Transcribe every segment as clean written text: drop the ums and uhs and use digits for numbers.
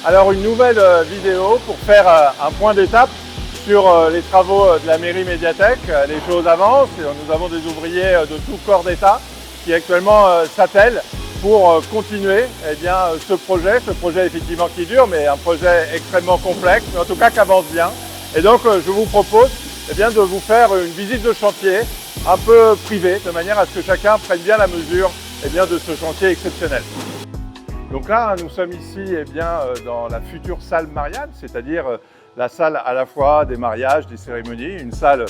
Alors une nouvelle vidéo pour faire un point d'étape sur les travaux de la mairie médiathèque. Les choses avancent et nous avons des ouvriers de tout corps d'État qui actuellement s'attellent pour continuer ce projet effectivement qui dure, mais un projet extrêmement complexe, mais en tout cas qui avance bien. Et donc je vous propose de vous faire une visite de chantier un peu privée, de manière à ce que chacun prenne bien la mesure de ce chantier exceptionnel. Donc là, nous sommes ici dans la future salle Marianne, c'est-à-dire la salle à la fois des mariages, des cérémonies, une salle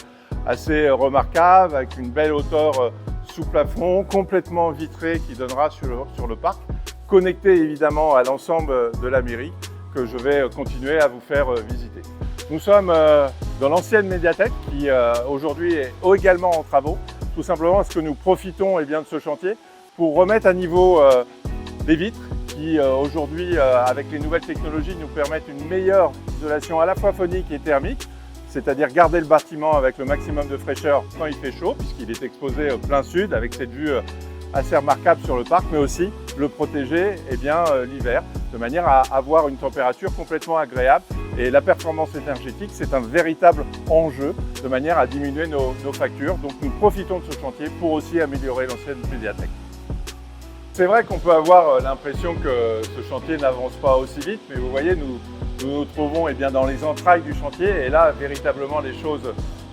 assez remarquable avec une belle hauteur sous plafond, complètement vitrée qui donnera sur le parc, connectée évidemment à l'ensemble de la mairie que je vais continuer à vous faire visiter. Nous sommes dans l'ancienne médiathèque qui aujourd'hui est également en travaux, tout simplement parce que nous profitons de ce chantier pour remettre à niveau des vitres qui aujourd'hui, avec les nouvelles technologies, nous permettent une meilleure isolation à la fois phonique et thermique, c'est-à-dire garder le bâtiment avec le maximum de fraîcheur quand il fait chaud, puisqu'il est exposé plein sud, avec cette vue assez remarquable sur le parc, mais aussi le protéger l'hiver, de manière à avoir une température complètement agréable. Et la performance énergétique, c'est un véritable enjeu, de manière à diminuer nos factures. Donc nous profitons de ce chantier pour aussi améliorer l'ancienne médiathèque. C'est vrai qu'on peut avoir l'impression que ce chantier n'avance pas aussi vite, mais vous voyez, nous trouvons dans les entrailles du chantier et là, véritablement, les choses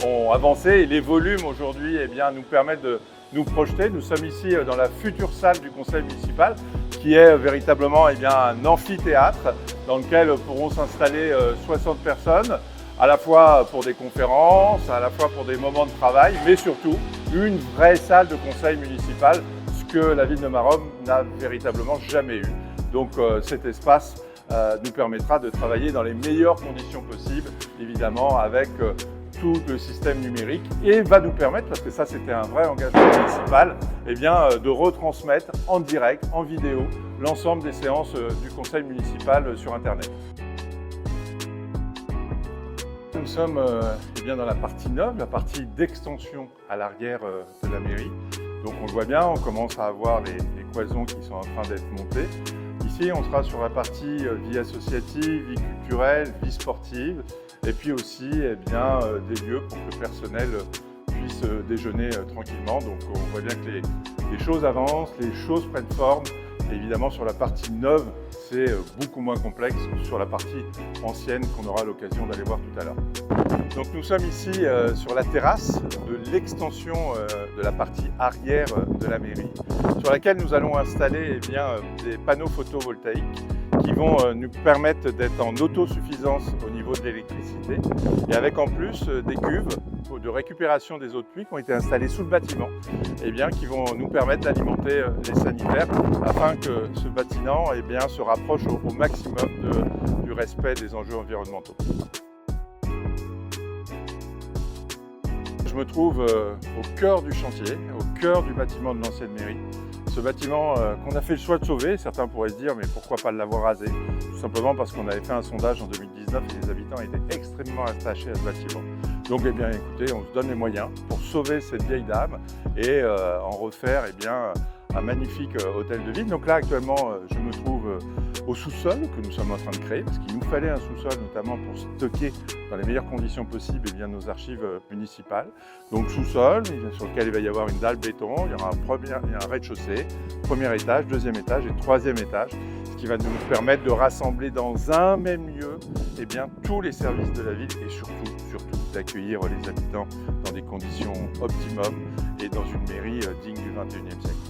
ont avancé et les volumes aujourd'hui nous permettent de nous projeter. Nous sommes ici dans la future salle du conseil municipal qui est véritablement un amphithéâtre dans lequel pourront s'installer 60 personnes, à la fois pour des conférences, à la fois pour des moments de travail, mais surtout une vraie salle de conseil municipal, que la ville de Maromme n'a véritablement jamais eu. Donc cet espace nous permettra de travailler dans les meilleures conditions possibles, évidemment avec tout le système numérique, et va nous permettre, parce que ça c'était un vrai engagement municipal, de retransmettre en direct, en vidéo, l'ensemble des séances du conseil municipal sur Internet. Nous sommes dans la partie neuve, la partie d'extension à l'arrière de la mairie. Donc on le voit bien, on commence à avoir les cloisons qui sont en train d'être montées. Ici, on sera sur la partie vie associative, vie culturelle, vie sportive, et puis aussi des lieux pour que le personnel puisse déjeuner tranquillement. Donc on voit bien que les choses avancent, les choses prennent forme. Et évidemment, sur la partie neuve, c'est beaucoup moins complexe que sur la partie ancienne qu'on aura l'occasion d'aller voir tout à l'heure. Donc nous sommes ici sur la terrasse de l'extension de la partie arrière de la mairie, sur laquelle nous allons installer des panneaux photovoltaïques qui vont nous permettre d'être en autosuffisance au niveau de l'électricité, et avec en plus des cuves de récupération des eaux de pluie qui ont été installées sous le bâtiment, qui vont nous permettre d'alimenter les sanitaires afin que ce bâtiment se rapproche au maximum du respect des enjeux environnementaux. Je me trouve au cœur du chantier, au cœur du bâtiment de l'ancienne mairie. Ce bâtiment qu'on a fait le choix de sauver, certains pourraient se dire mais pourquoi pas l'avoir rasé? Tout simplement parce qu'on avait fait un sondage en 2019 et les habitants étaient extrêmement attachés à ce bâtiment. Donc écoutez, on se donne les moyens pour sauver cette vieille dame et en refaire un magnifique hôtel de ville. Donc là actuellement je me trouve au sous-sol que nous sommes en train de créer, parce qu'il nous fallait un sous-sol notamment pour stocker dans les meilleures conditions possibles nos archives municipales. Donc sous-sol sur lequel il va y avoir une dalle béton, il y aura un rez-de-chaussée, premier étage, deuxième étage et troisième étage, ce qui va nous permettre de rassembler dans un même lieu tous les services de la ville et surtout d'accueillir les habitants dans des conditions optimum et dans une mairie digne du XXIe siècle.